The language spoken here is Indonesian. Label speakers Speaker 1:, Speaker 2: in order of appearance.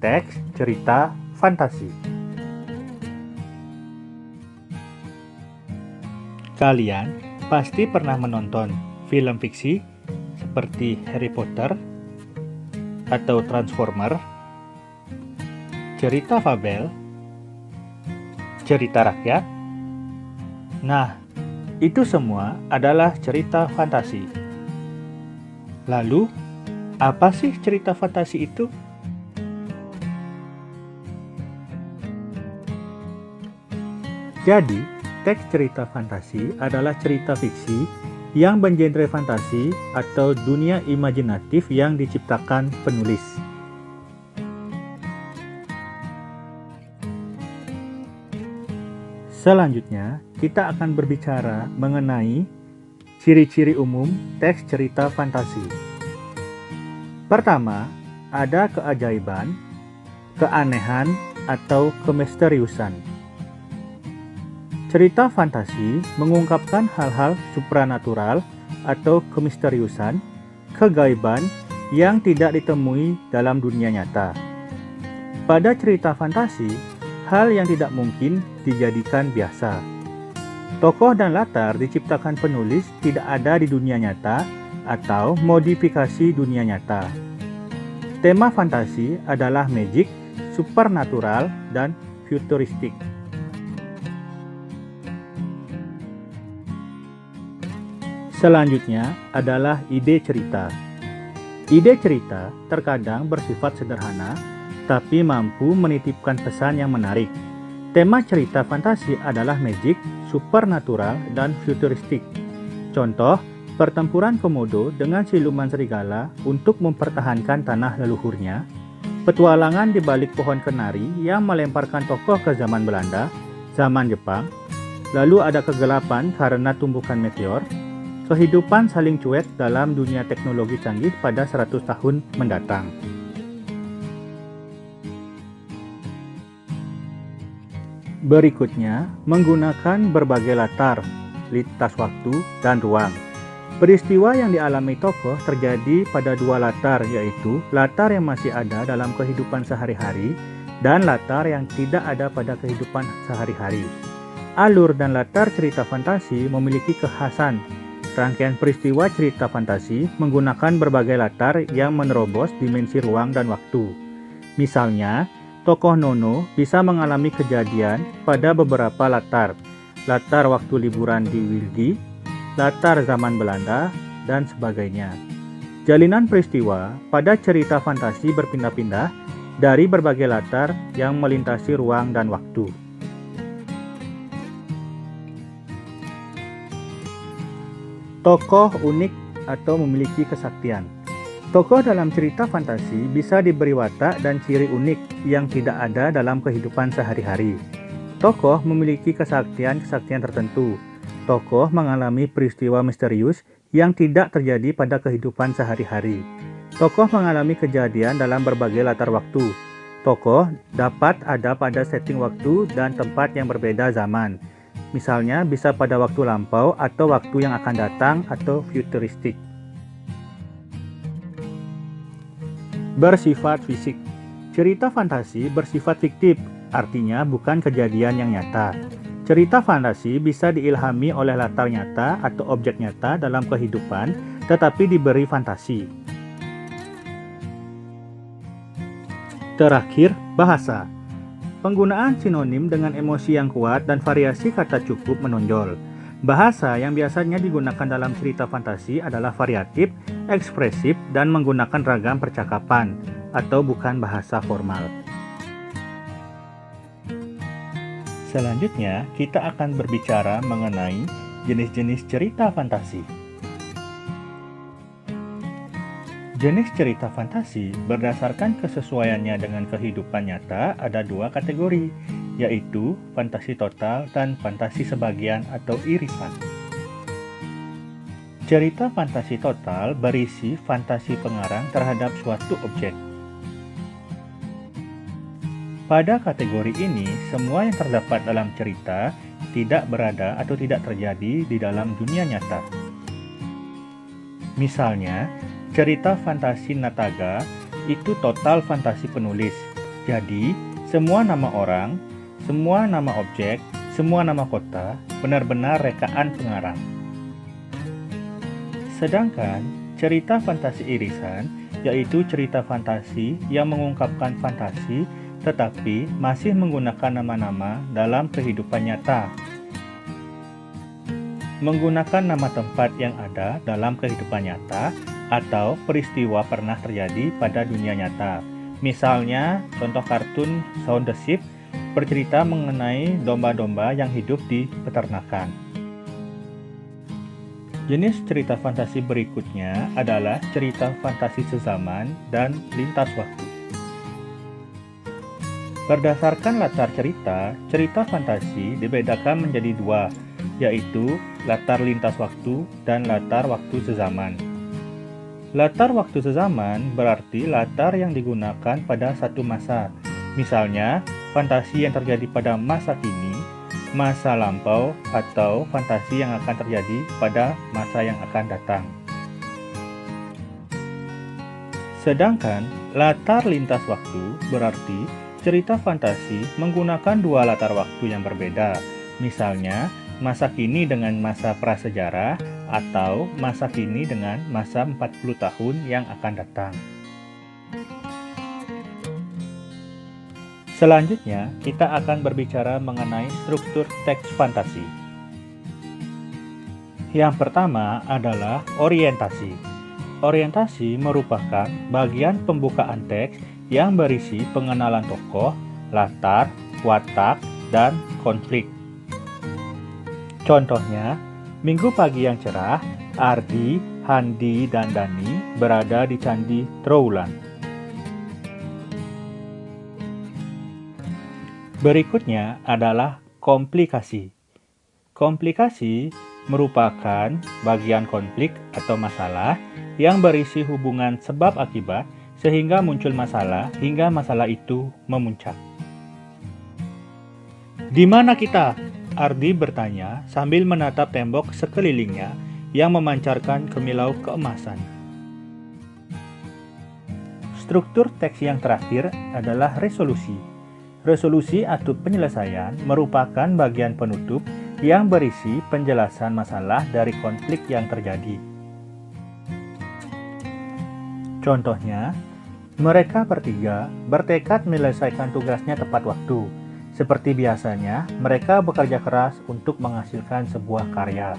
Speaker 1: teks cerita fantasi. Kalian pasti pernah menonton film fiksi seperti Harry Potter atau Transformer, cerita fabel, cerita rakyat. Nah, itu semua adalah cerita fantasi. Lalu, apa sih cerita fantasi itu? Jadi, teks cerita fantasi adalah cerita fiksi yang bergenre fantasi atau dunia imajinatif yang diciptakan penulis. Selanjutnya, kita akan berbicara mengenai ciri-ciri umum teks cerita fantasi. Pertama, ada keajaiban, keanehan, atau kemisteriusan. Cerita fantasi mengungkapkan hal-hal supranatural atau kemisteriusan, kegaiban yang tidak ditemui dalam dunia nyata. Pada cerita fantasi, hal yang tidak mungkin dijadikan biasa. Tokoh dan latar diciptakan penulis tidak ada di dunia nyata atau modifikasi dunia nyata. Tema fantasi adalah magic, supernatural, dan futuristik. Selanjutnya adalah ide cerita. Ide cerita terkadang bersifat sederhana, tapi mampu menitipkan pesan yang menarik. Tema cerita fantasi adalah magic, supernatural, dan futuristik. Contoh, pertempuran Komodo dengan siluman serigala untuk mempertahankan tanah leluhurnya, petualangan di balik pohon kenari yang melemparkan tokoh ke zaman Belanda, zaman Jepang, lalu ada kegelapan karena tumbukan meteor, kehidupan saling cuek dalam dunia teknologi canggih pada 100 tahun mendatang. Berikutnya, menggunakan berbagai latar, lintas waktu, dan ruang. Peristiwa yang dialami tokoh terjadi pada dua latar, yaitu latar yang masih ada dalam kehidupan sehari-hari dan latar yang tidak ada pada kehidupan sehari-hari. Alur dan latar cerita fantasi memiliki kekhasan. Rangkaian peristiwa cerita fantasi menggunakan berbagai latar yang menerobos dimensi ruang dan waktu. Misalnya, tokoh Nono bisa mengalami kejadian pada beberapa latar. Latar waktu liburan di Wilgi, latar zaman Belanda, dan sebagainya. Jalinan peristiwa pada cerita fantasi berpindah-pindah dari berbagai latar yang melintasi ruang dan waktu. Tokoh unik atau memiliki kesaktian. Tokoh dalam cerita fantasi bisa diberi watak dan ciri unik yang tidak ada dalam kehidupan sehari-hari. Tokoh memiliki kesaktian-kesaktian tertentu. Tokoh mengalami peristiwa misterius yang tidak terjadi pada kehidupan sehari-hari. Tokoh mengalami kejadian dalam berbagai latar waktu. Tokoh dapat ada pada setting waktu dan tempat yang berbeda zaman. Misalnya bisa pada waktu lampau atau waktu yang akan datang atau futuristik. Bersifat fisik. Cerita fantasi bersifat fiktif, artinya bukan kejadian yang nyata. Cerita fantasi bisa diilhami oleh latar nyata atau objek nyata dalam kehidupan, tetapi diberi fantasi. Terakhir, bahasa. Penggunaan sinonim dengan emosi yang kuat dan variasi kata cukup menonjol. Bahasa yang biasanya digunakan dalam cerita fantasi adalah variatif, ekspresif, dan menggunakan ragam percakapan, atau bukan bahasa formal. Selanjutnya, kita akan berbicara mengenai jenis-jenis cerita fantasi. Jenis cerita fantasi berdasarkan kesesuaiannya dengan kehidupan nyata ada dua kategori, yaitu fantasi total dan fantasi sebagian atau irisan. Cerita fantasi total berisi fantasi pengarang terhadap suatu objek. Pada kategori ini, semua yang terdapat dalam cerita tidak berada atau tidak terjadi di dalam dunia nyata. Misalnya, cerita fantasi Nataga itu total fantasi penulis. Jadi, semua nama orang, semua nama objek, semua nama kota benar-benar rekaan pengarang. Sedangkan cerita fantasi irisan yaitu cerita fantasi yang mengungkapkan fantasi tetapi masih menggunakan nama-nama dalam kehidupan nyata. Menggunakan nama tempat yang ada dalam kehidupan nyata atau peristiwa pernah terjadi pada dunia nyata. Misalnya, contoh kartun Shaun the Sheep bercerita mengenai domba-domba yang hidup di peternakan. Jenis cerita fantasi berikutnya adalah cerita fantasi sezaman dan lintas waktu. Berdasarkan latar cerita, cerita fantasi dibedakan menjadi dua, yaitu latar lintas waktu dan latar waktu sezaman. Latar waktu sezaman berarti latar yang digunakan pada satu masa. Misalnya, fantasi yang terjadi pada masa kini, masa lampau, atau fantasi yang akan terjadi pada masa yang akan datang. Sedangkan latar lintas waktu berarti cerita fantasi menggunakan dua latar waktu yang berbeda. Misalnya, masa kini dengan masa prasejarah atau masa kini dengan masa 40 tahun yang akan datang. Selanjutnya, kita akan berbicara mengenai struktur teks fantasi. Yang pertama adalah orientasi. Orientasi merupakan bagian pembukaan teks yang berisi pengenalan tokoh, latar, watak, dan konflik. Contohnya, Minggu pagi yang cerah, Ardi, Handi, dan Dani berada di Candi Trowulan. Berikutnya adalah komplikasi. Komplikasi merupakan bagian konflik atau masalah yang berisi hubungan sebab akibat sehingga muncul masalah hingga masalah itu memuncak. Di mana kita? Ardi bertanya sambil menatap tembok sekelilingnya yang memancarkan kemilau keemasan. Struktur teks yang terakhir adalah resolusi. Resolusi atau penyelesaian merupakan bagian penutup yang berisi penjelasan masalah dari konflik yang terjadi. Contohnya, mereka bertiga bertekad menyelesaikan tugasnya tepat waktu. Seperti biasanya, mereka bekerja keras untuk menghasilkan sebuah karya.